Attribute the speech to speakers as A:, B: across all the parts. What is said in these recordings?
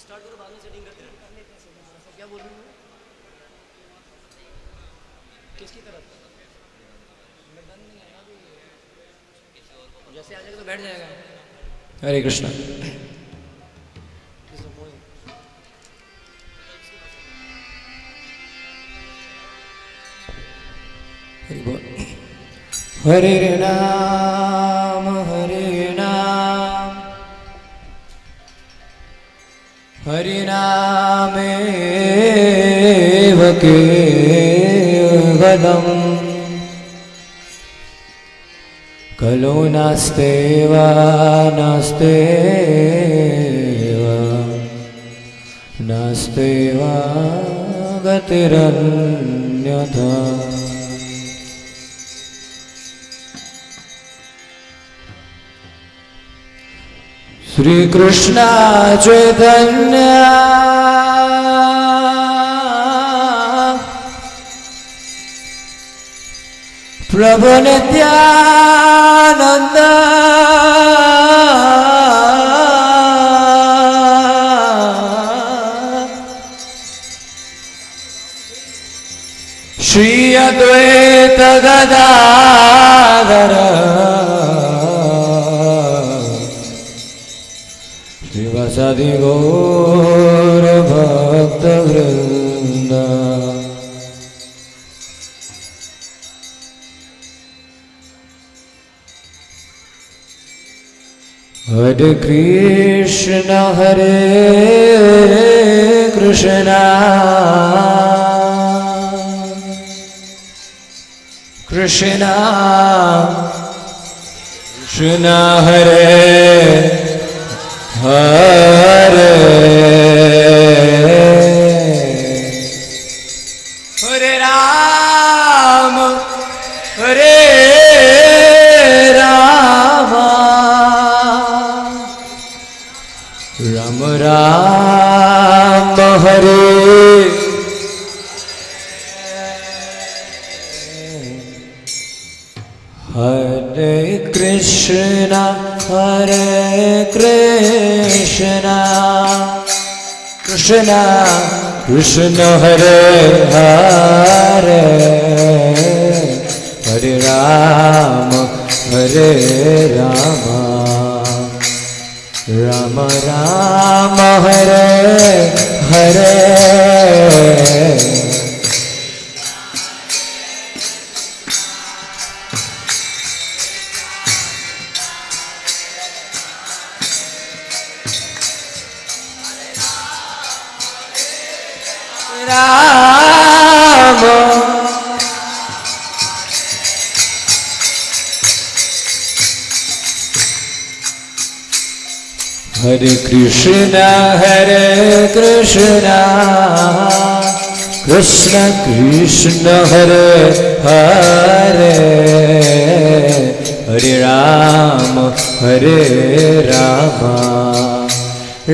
A: Start करो, बाद में सेटिंग करते हैं। क्या बोल रही हूँ? किसकी तरफ? जैसे आ जाएगा तो बैठ जाएगा।
B: हरे कृष्णा। हरि बोल। हरे नाम हरे नाम हरि नामेव केवलम् खलु नास्तेव नास्तेव नास्तेव गतिरन्यथा। श्री कृष्ण चैतन्य प्रभु नित्यानंद श्री अद्वैत गदाधर श्रीवासादि गौर भक्त वृंद। हरे कृष्ण कृष्ण कृष्ण कृष्ण हरे हरे हरे राम राम राम हरे हरे कृष्ण कृष्ण कृष्ण हरे हरे हरे राम राम राम हरे हरे राम हरे कृष्ण कृष्ण कृष्ण हरे हरे हरे राम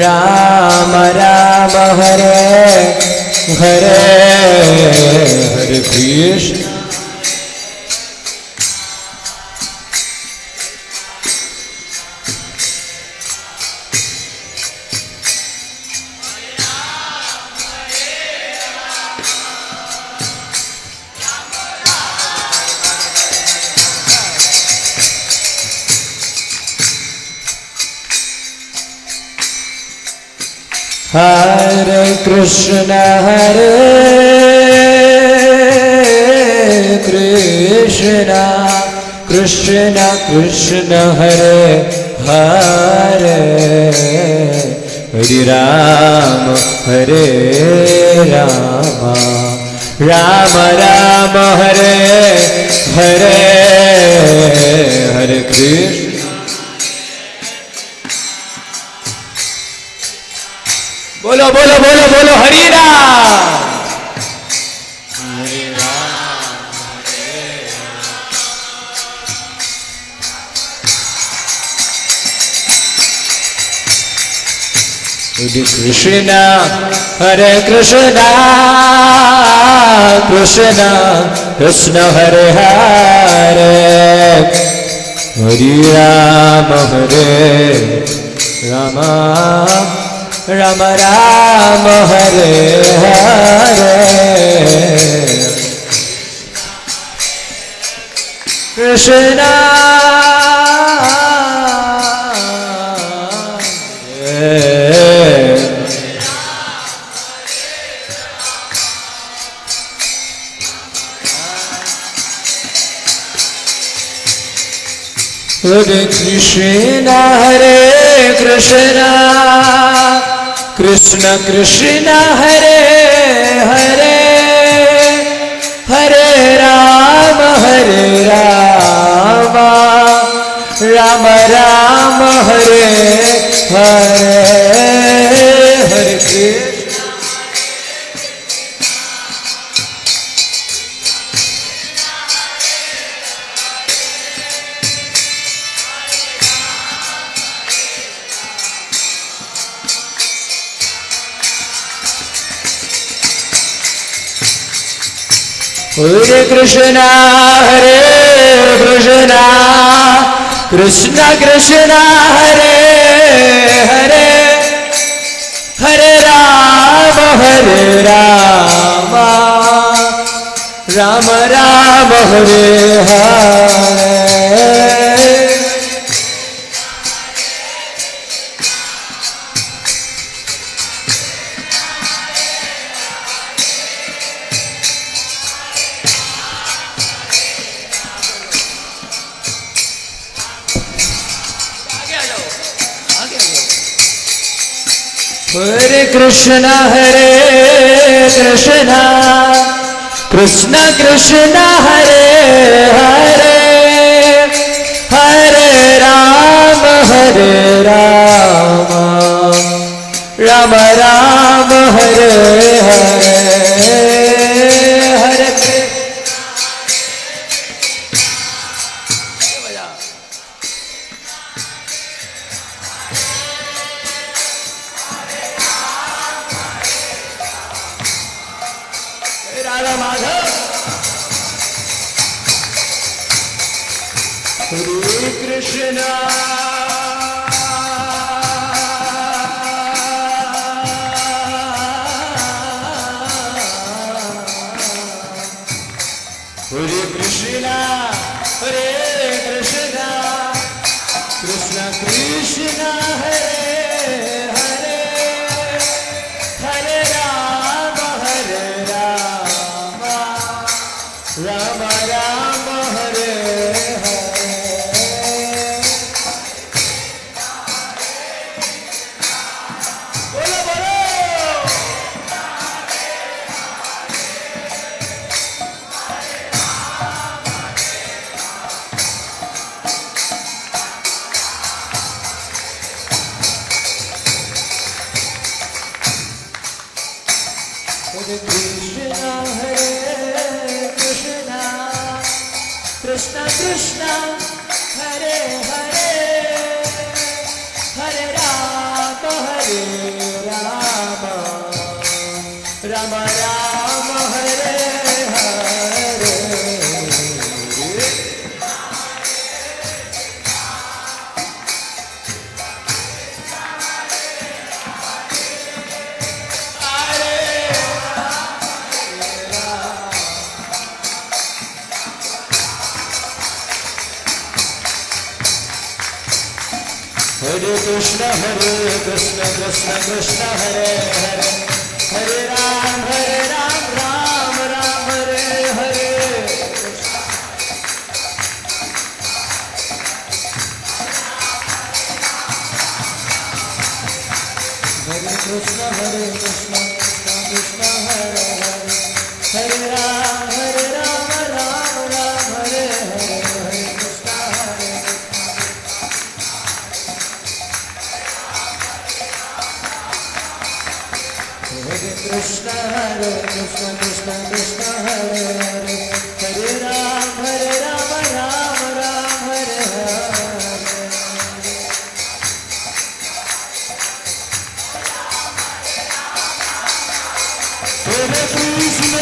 B: राम राम हरे हरे हरे कृष्ण हरे कृष्ण कृष्ण कृष्ण हरे हरे हरे राम राम राम हरे हरे हरे कृष्ण बोलो बोलो बोलो बोलो हरि राम हरे कृष्ण हरे कृष्ण कृष्ण कृष्ण हरे हरे हरे राम राम राम हरे हरे कृष्णा हरे कृष्णा कृष्ण कृष्ण हरे हरे हरे राम राम राम हरे हरे हरे कृष्ण हरे कृष्ण कृष्ण कृष्ण हरे हरे हरे राम राम राम हरे हरे हरे कृष्ण कृष्ण कृष्ण हरे हरे हरे राम राम राम हरे हरे हरे राधा माधव हरे कृष्ण हरे कृष्ण कृष्ण कृष्ण हरे हरे हरे राम राम राम हरे हरे बोलो बोलो हरे कृष्ण कृष्ण कृष्ण हरे हरे हरे राम राम राम हरे हरे हरे कृष्ण कृष्ण कृष्ण हरे हरे हरे राम राम राम हरे हरे हरे कृष्ण कृष्ण कृष्ण हरे हरे हरे राम राम राम हरे हरे हरे कृष्ण हरे कृष्ण कृष्ण कृष्ण हरे हरे हरे राम राम राम हरे हरे हरे कृष्ण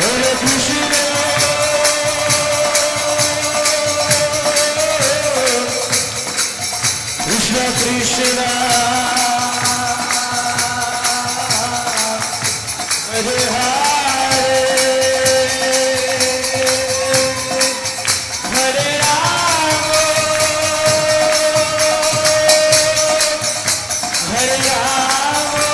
B: हरे Krishna Krishna, Hare Hare, Hare Rama, Hare Rama,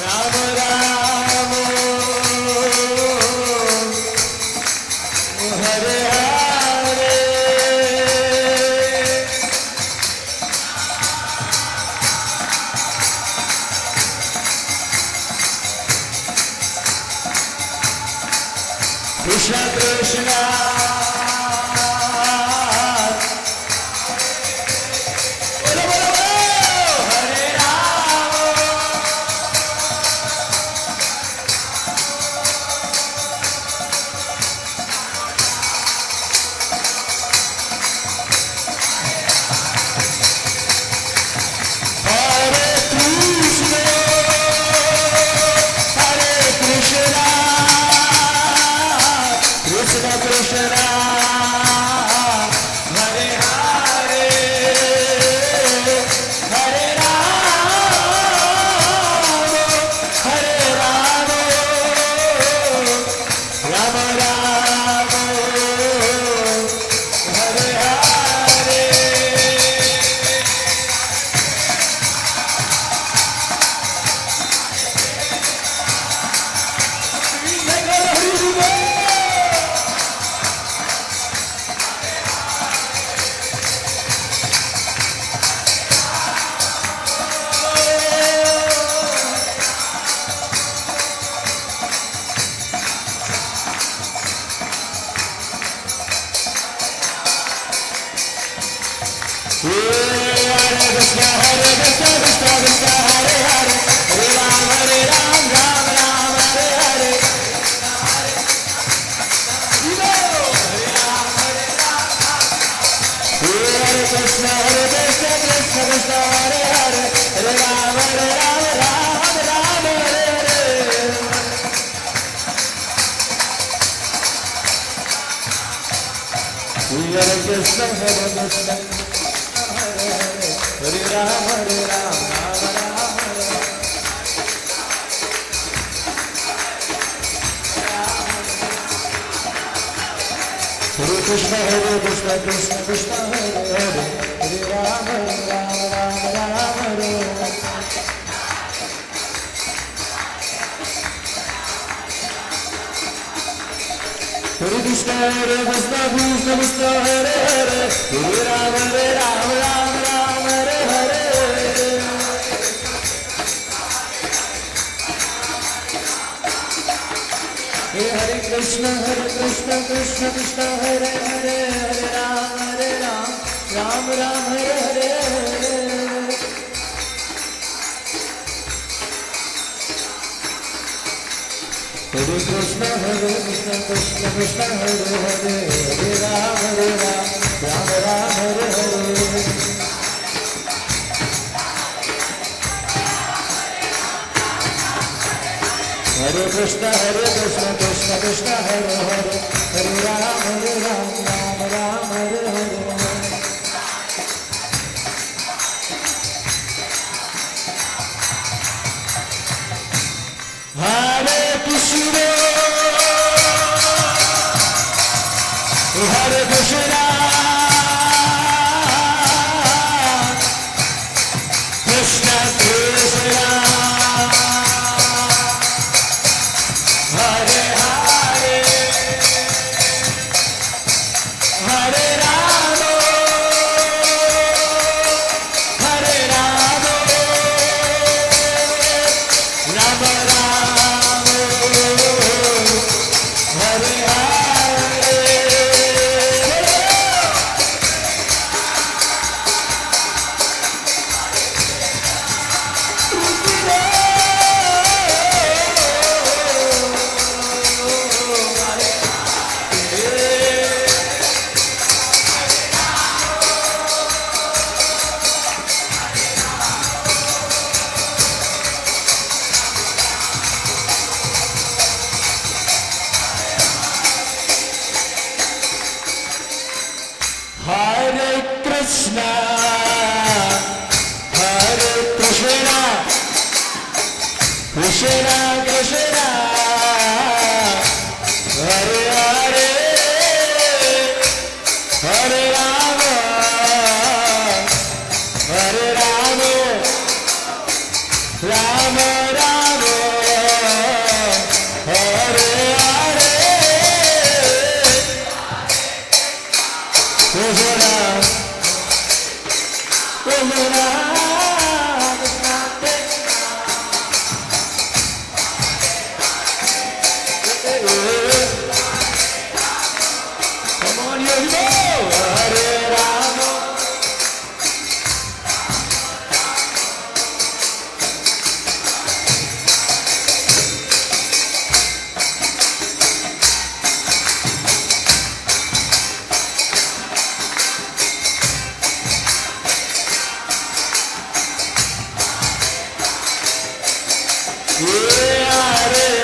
B: Rama Rama, Hare Hare. Krishna Krishna, bolo bolo bolo, Hare Rama, Hare Krishna, Hare Krishna, Krishna Krishna, Hare Hare, Hare Rama, Hare Rama, Rama Rama, Hare Hare. Hare Krishna, Krishna Krishna, Hare Hare, Hare Ram, Ram Ram, Hare Hare. Hare Krishna, Krishna Krishna, Hare Hare, Hare Ram, Ram Ram, Hare Hare. Hare Krishna, Krishna, Hare Hare, Hare Ram, Ram Ram, Hare Hare. Hare Krishna, Krishna Krishna, Hare Hare, Hare Ram, Ram Ram, Hare Hare. Hare Krishna, Krishna Krishna, Hare Hare, Hare Ram, Ram Ram, Hare Hare. Hare Krishna, Krishna Krishna, Hare Hare, Hare Ram, Ram Ram, Hare Hare. Hare Krishna, Krishna Krishna, Hare Hare, Hare Ram, Ram Ram, Hare Hare. Hare Krishna, Krishna Krishna, Hare Hare, Hare Ram, Ram Ram, Hare Hare. Hare Krishna, Hare Krishna, Krishna Krishna, Hare Hare, Hare Rama, Hare Rama, Rama Rama, Krishna Krishna Hare Hare Hare Rama Hare Rama Rama Rama Hare Hare Krishna Krishna Come on, here we go. Hare Rama.
C: Hare Hare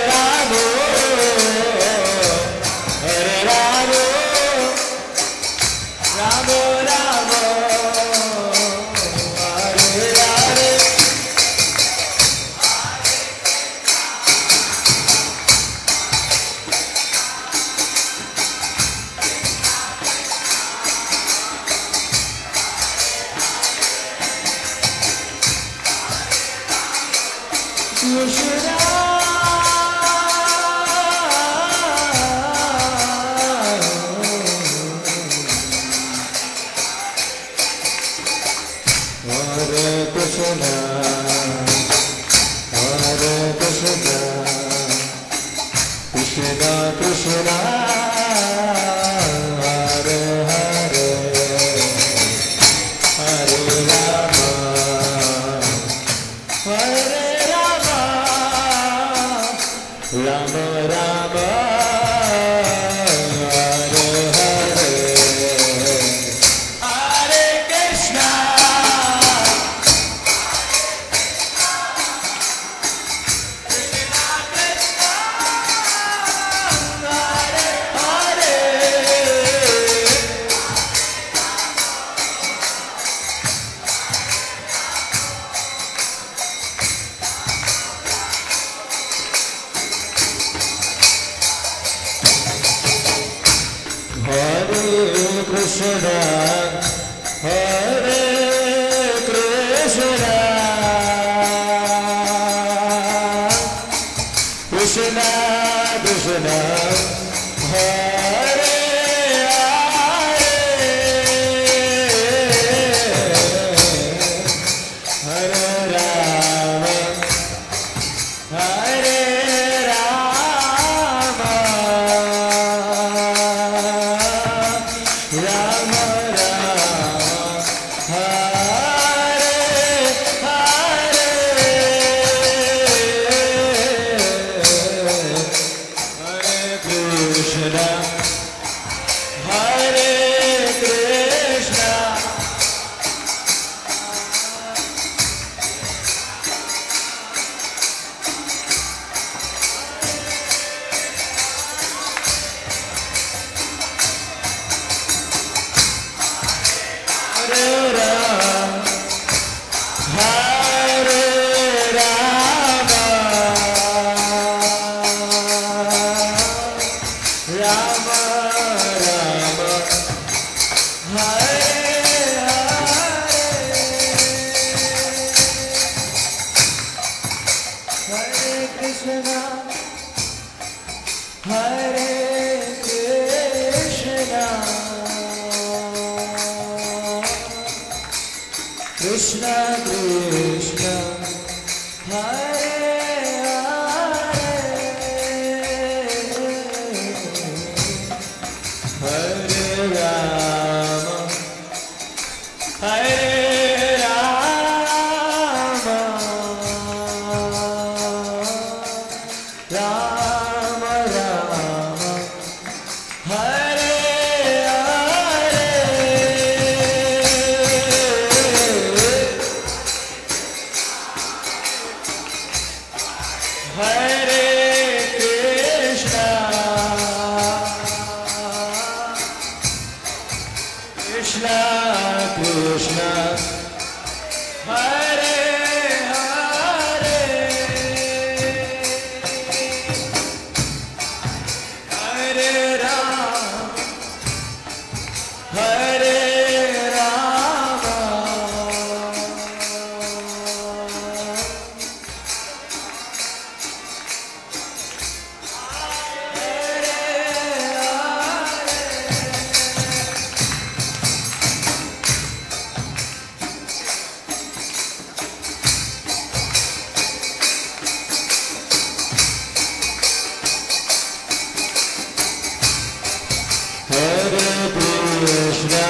B: Krishna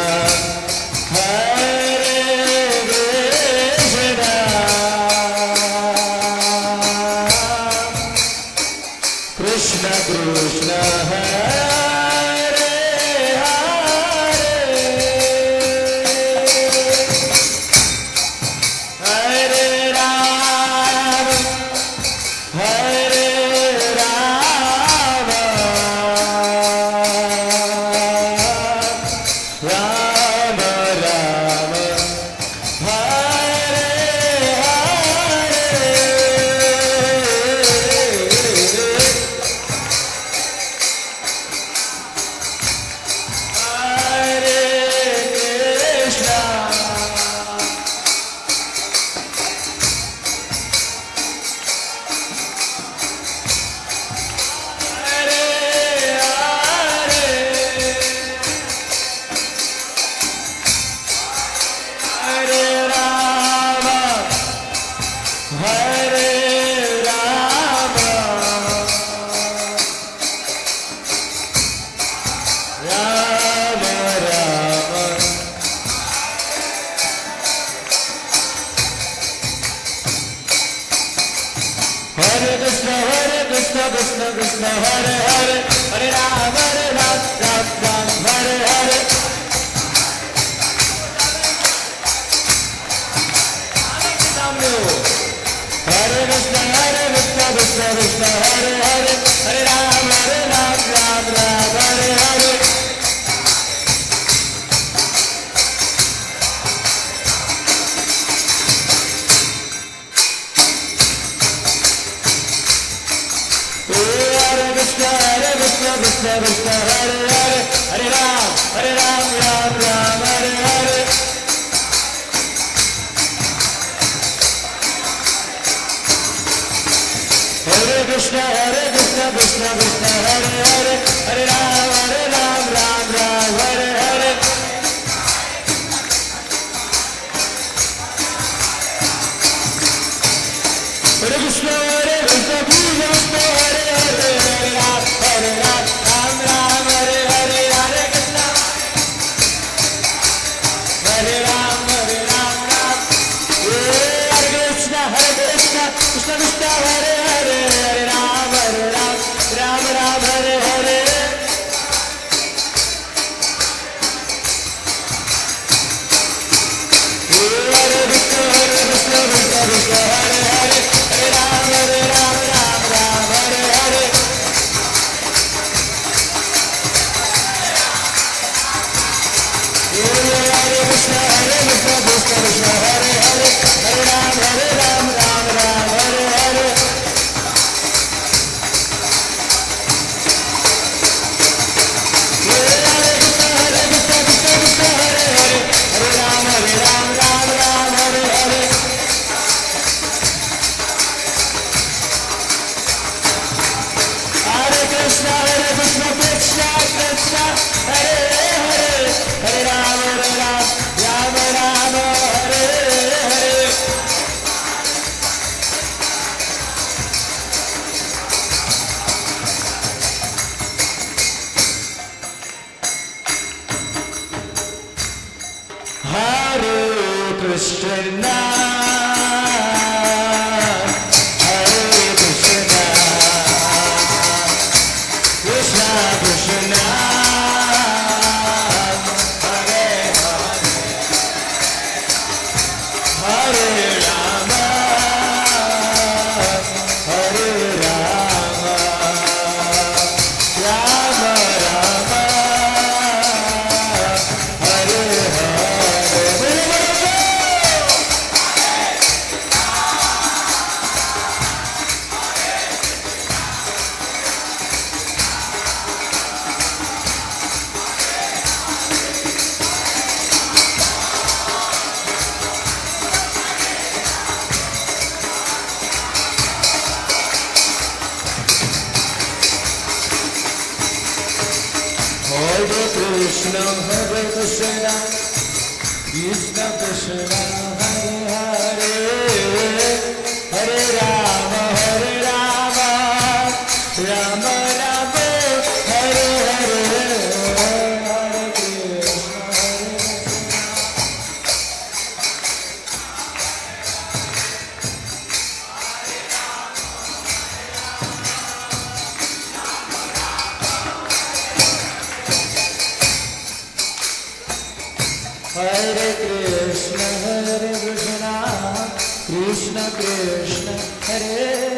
B: Krishna Krishna Hare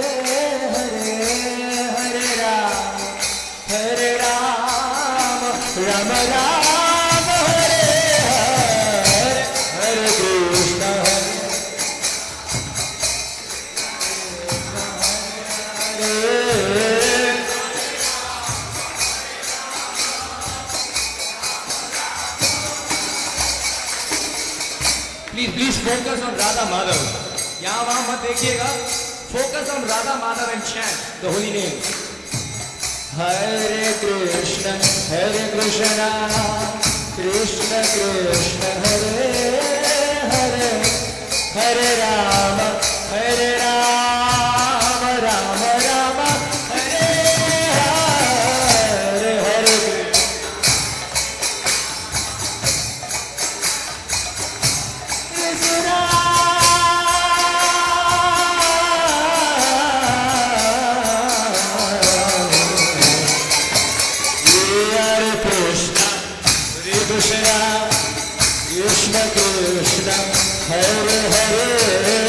B: Hare Hare Rama Hare Rama Rama Rama Hare Hare Hare Krishna Hare
A: Please focus on Radha Madhav. यहाँ वहाँ मत देखिएगा. Focus on Radha Madhav and chant the holy names.
B: Hare Krishna Krishna Krishna Hare Hare Hare Rama Rama Rama Rama Hare Hare Hare Krishna Krishna Krishna Hare Hare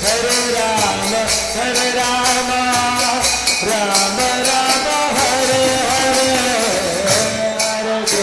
B: Hare Rama Rama Rama Rama Hare Hare Hare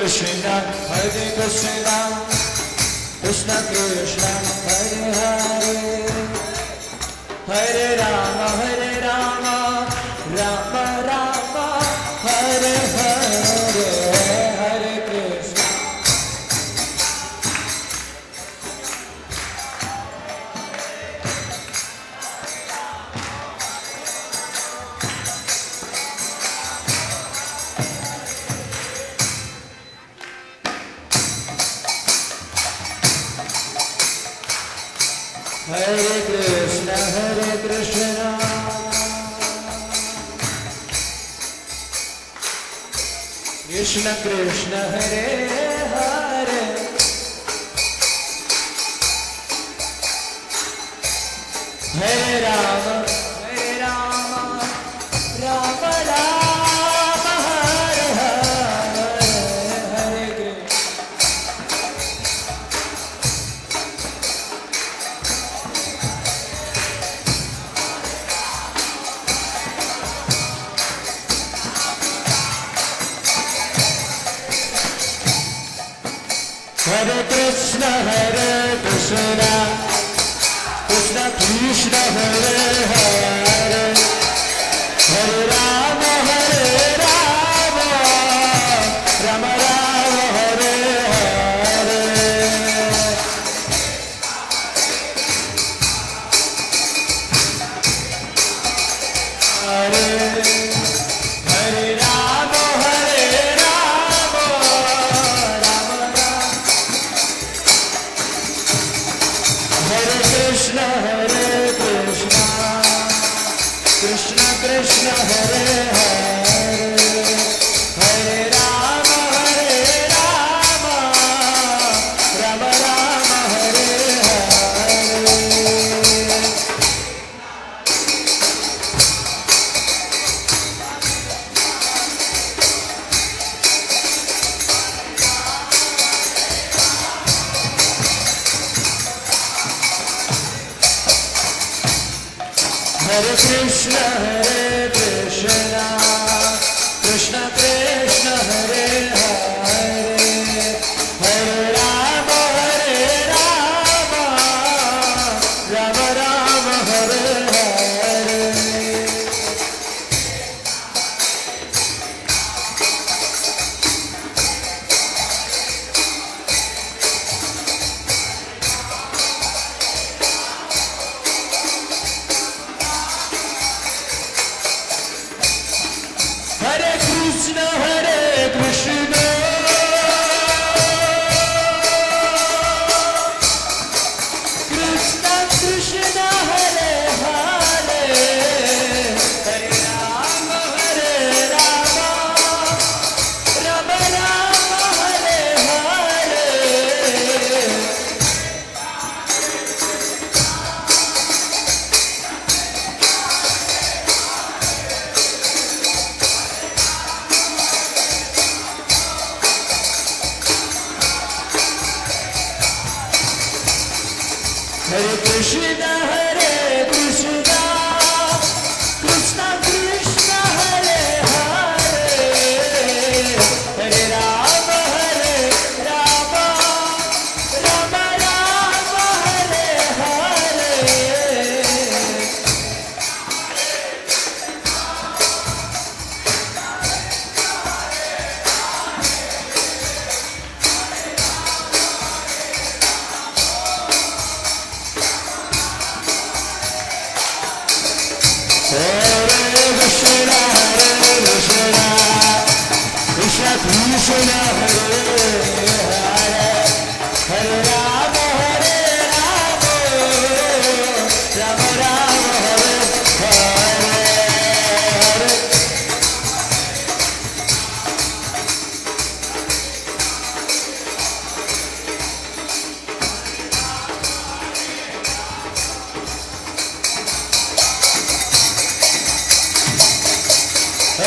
B: Krishna Krishna Krishna Hare Hare Hare Rama Rama Rama Hare Hare Hare Krishna Hare Krishna Krishna Krishna Hare Hare Hare Rama Rama Rama Hare Hare Hare Krishna Hare Krishna Krishna Krishna Hare Hare Hare Rama Rama Rama Hare Hare Hare Krishna Krishna Krishna Hare Hare Hare Rama Rama Rama Hare Hare Hare Krishna, Krishna Krishna, Hare Hare, Hare Rama, Rama Rama, Hare Hare. Hare Krishna, Krishna Krishna, Hare Hare, Hare Rama, Rama Rama, Hare Hare. Hare Krishna, Krishna Krishna, Hare Hare, Hare Rama, Rama Rama, Hare Hare. Hare Krishna, Krishna Krishna, Hare Rama, Rama Rama, Hare Hare.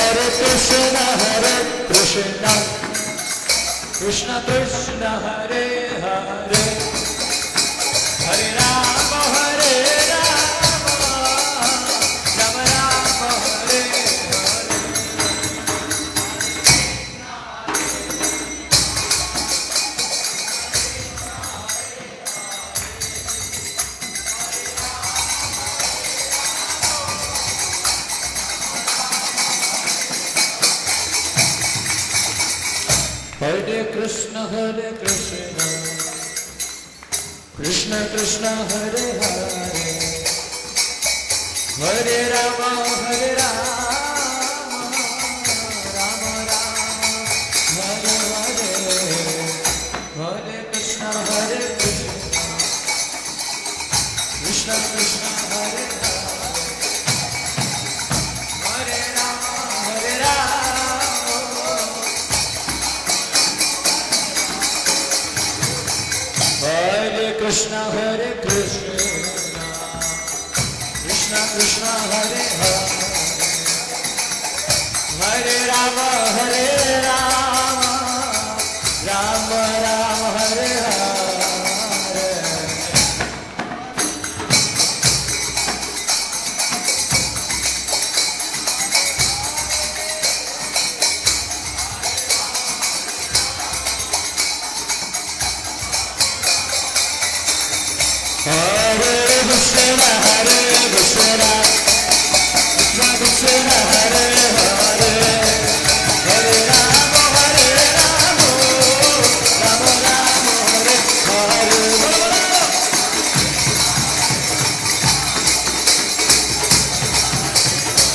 B: Hare Krishna, Krishna Krishna, Hare Hare, Hare Rama, Rama Rama, Hare Hare Krishna, Krishna Krishna, Hare Hare, Hare Rama, Rama Rama, Hare Hare, Hare Krishna, Krishna Krishna, Hare Hare, Hare Rama, Hare Krishna, Krishna Krishna, Hare Hare, Hare Rama, Rama Rama, Hare Hare. Hare Krishna, Krishna Krishna, Hare Hare, Hare Rama, Rama Rama, Hare Hare.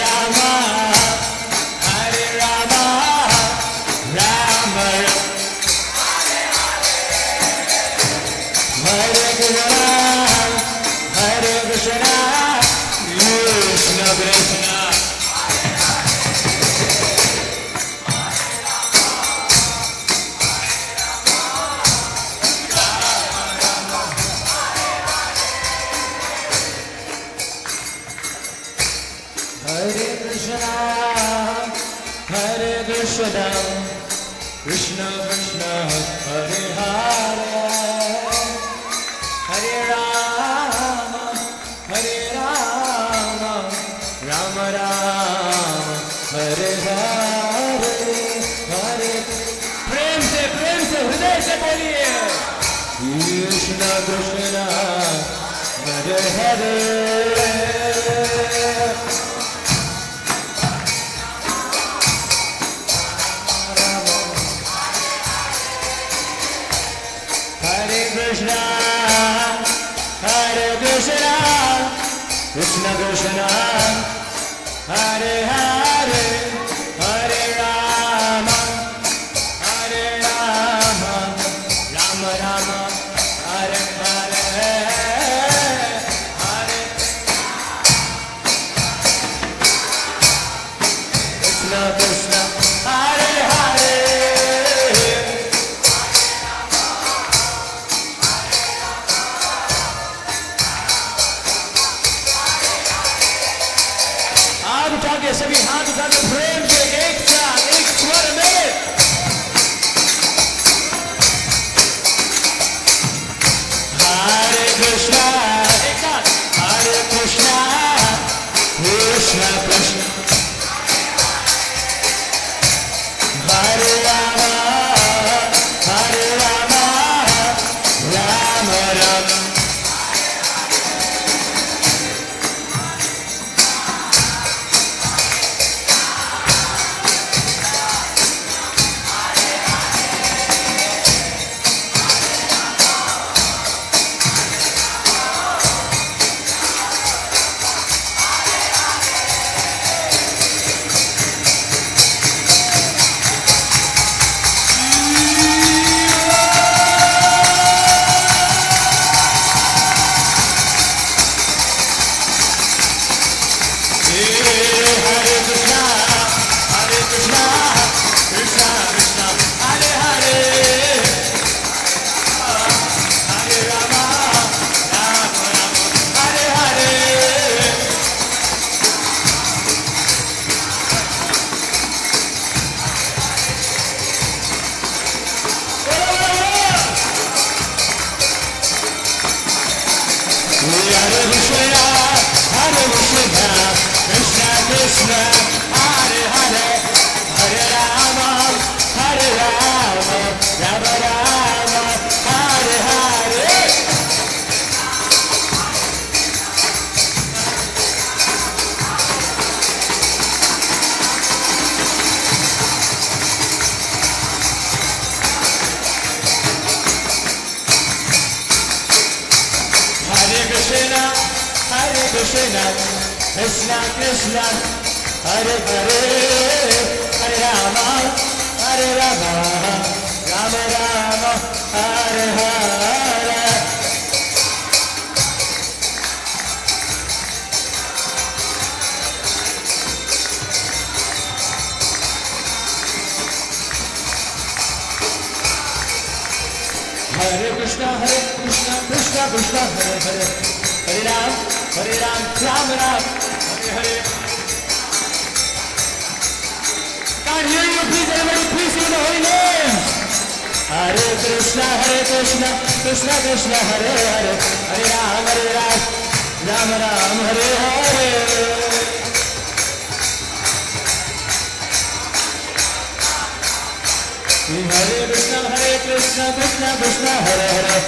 B: Rama, Hare Rama, Rama Rama, Hare Krishna, Hare Krishna, Krishna Krishna. Hare Krishna, Hare Krishna, Krishna Krishna, Hare Hare, Hare Rama, Hare Rama, Rama Rama, Hare Hare, Hare. प्रेम से हृदय से बोलिए Krishna Krishna Hare Hare. Krishna, Hare Krishna, Krishna Krishna, Hare Hare, Hare Rama, Hare Rama, Rama Rama, Hare Hare, Hare Krishna Krishna, Hare Hare. सभी हाथ उठा के प्रेम से एक साथ एक स्वर में हरे कृष्णा, एक साथ हरे कृष्णा, कृष्णा कृष्णा, हरे रामा, हरे Rama, Ram Ram. Krishna, Krishna Krishna, Hare Hare, Hare Rama, Hare Rama, Rama Rama, Hare Hare. Hare Krishna, Krishna Krishna, Hare Hare, Hare Ram, Ram Ram, Hare Hare. Can't hear you, please everybody, please sing the holy names. Hare Krishna, Krishna Krishna, Hare Hare, Hare Ram, Ram Ram, Hare Hare. Hare Krishna, Krishna Krishna, Hare Hare,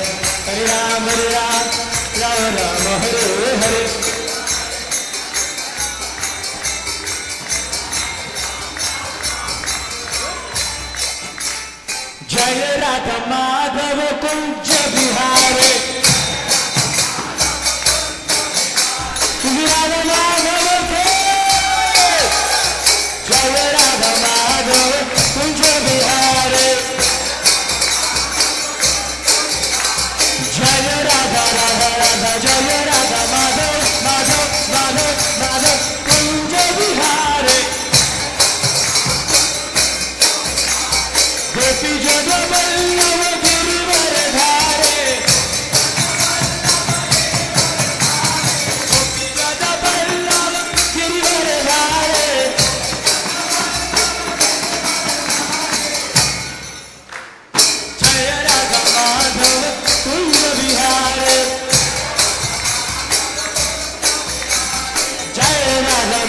B: Hare Ram, Ram Ram, Hare Hare. Jai Radha Madhava Kunja Bihare, Radha Madhava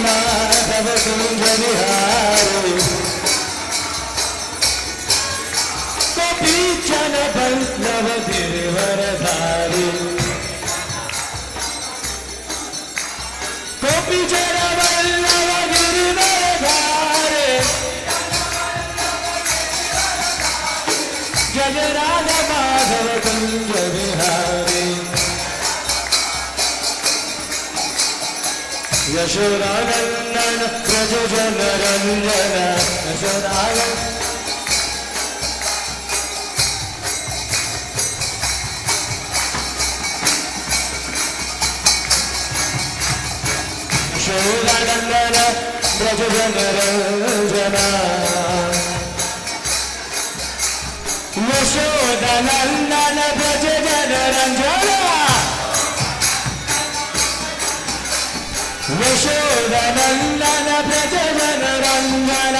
B: Madhav Kunj Bihari गोपीचन Vallabh Girivardhari गोपीचन Vallabh Girivardhari जय राधा माधव कुंज बिहारी यशोदानंदन ब्रज जन रंजन यशोदानंदन यशोदानंदन ब्रज जन रंजन यशोदानंदन ब्रज जन रंजन यशोदानंदन ब्रज जन रंजन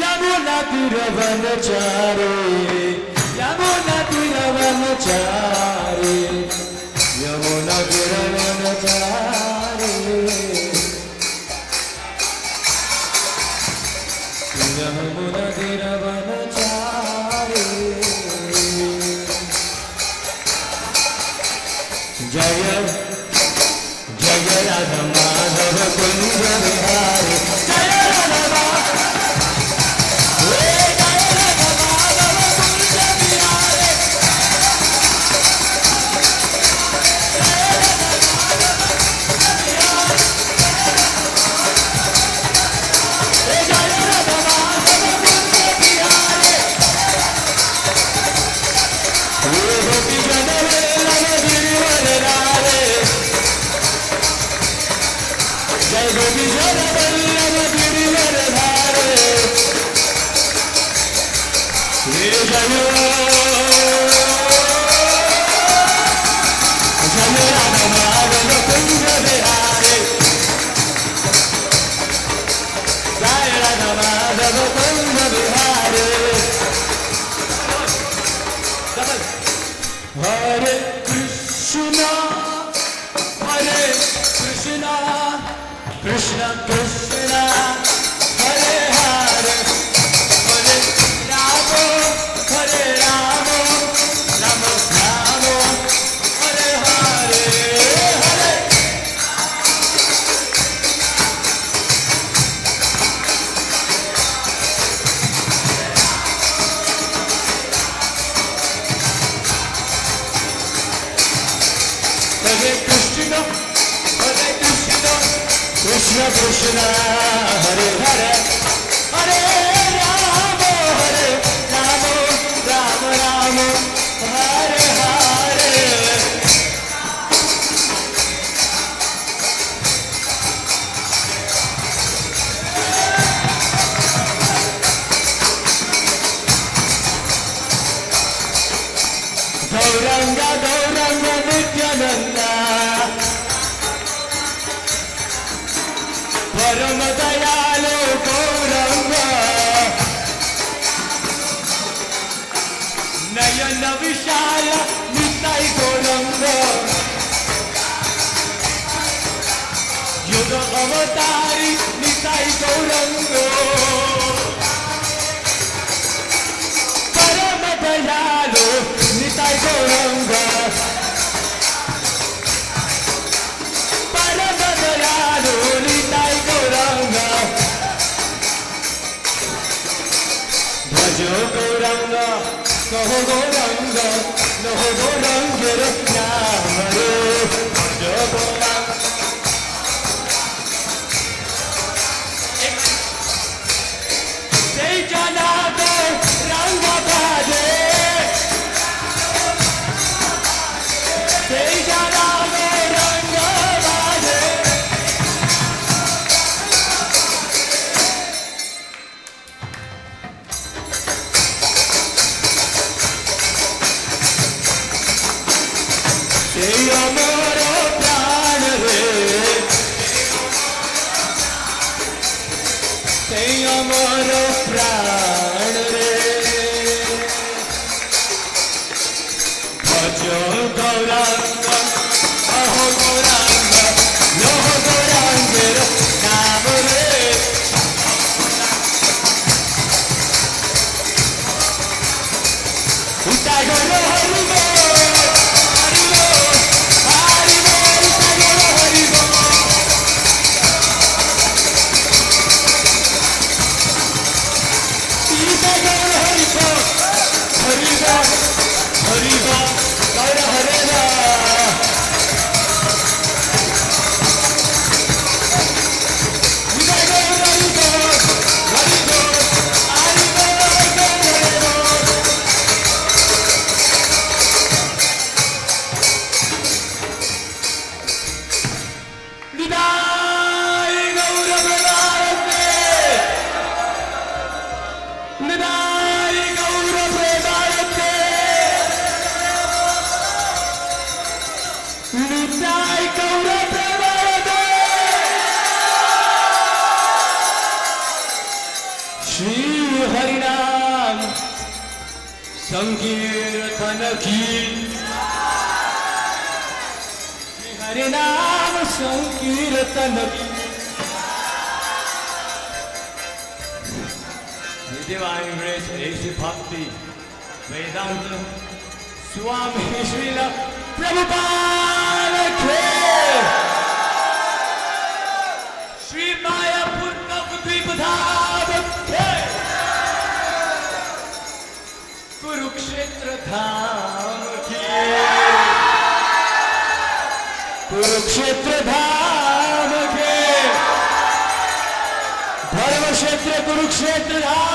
B: यमुना तीरवनचारी यमुना तीरवनचारी यमुना तीरवनचारी यमुना तीरवनचारी जय जय राधा माधव कुंज बिहारी जय राधा माधव कुंज बिहारी जय गोपी जन वल्लभ गिरिवरधारी जय जय राधा माधव कुंज बिहारी जय राधा माधव कुंज बिहारी हरे कृष्णा कृष्ण कृष्ण हरे हरे हरे राम राम राम हरे हरे हरे हरे कृष्ण कृष्ण कृष्ण हरे हरे हरे राम राम राम हरे हरे गौरंग गौरंग नित्यानंदा परम दयालो गौरंग नयन विशाल निताई गौरंग युग अवतारी निताई गौरंग परम दयालो निताई गौरंग परम दयालो निताई गौरंग भजो गौरंग कहो गौरंग नहो गौरंग नाम रे भजो गौरंग से जना दो रंग बाजे से जना दो रंग बाजे अमर प्राण रे अमर प्राण रे भजो गौरंग अहो गौरांग लोह गौरांगेर नाम रे उता गौर हरि बोल हरि बोल हरि बोल उता गौर हरि बोल उता गौर हरि बोल हरि बोल हरि बोल गौर हरे राम उता गौर हरि बोल हरि बोल हरि बोल गौर हरे बोल निदाय गौर प्रेमानंदे निदाय गौर प्रेमानंदे निदाय गौर प्रेमानंदे श्री हरिनाम संकीर्तन की हरिनाम संकीर्तन divine grace AC Bhakti Vedanta Swami Srila Prabhupada ke Shri Mayapur Navadvip Dham ke Kurukshetra Dham ki Kurukshetra धाम के धर्म क्षेत्र कुरुक्षेत्र धाम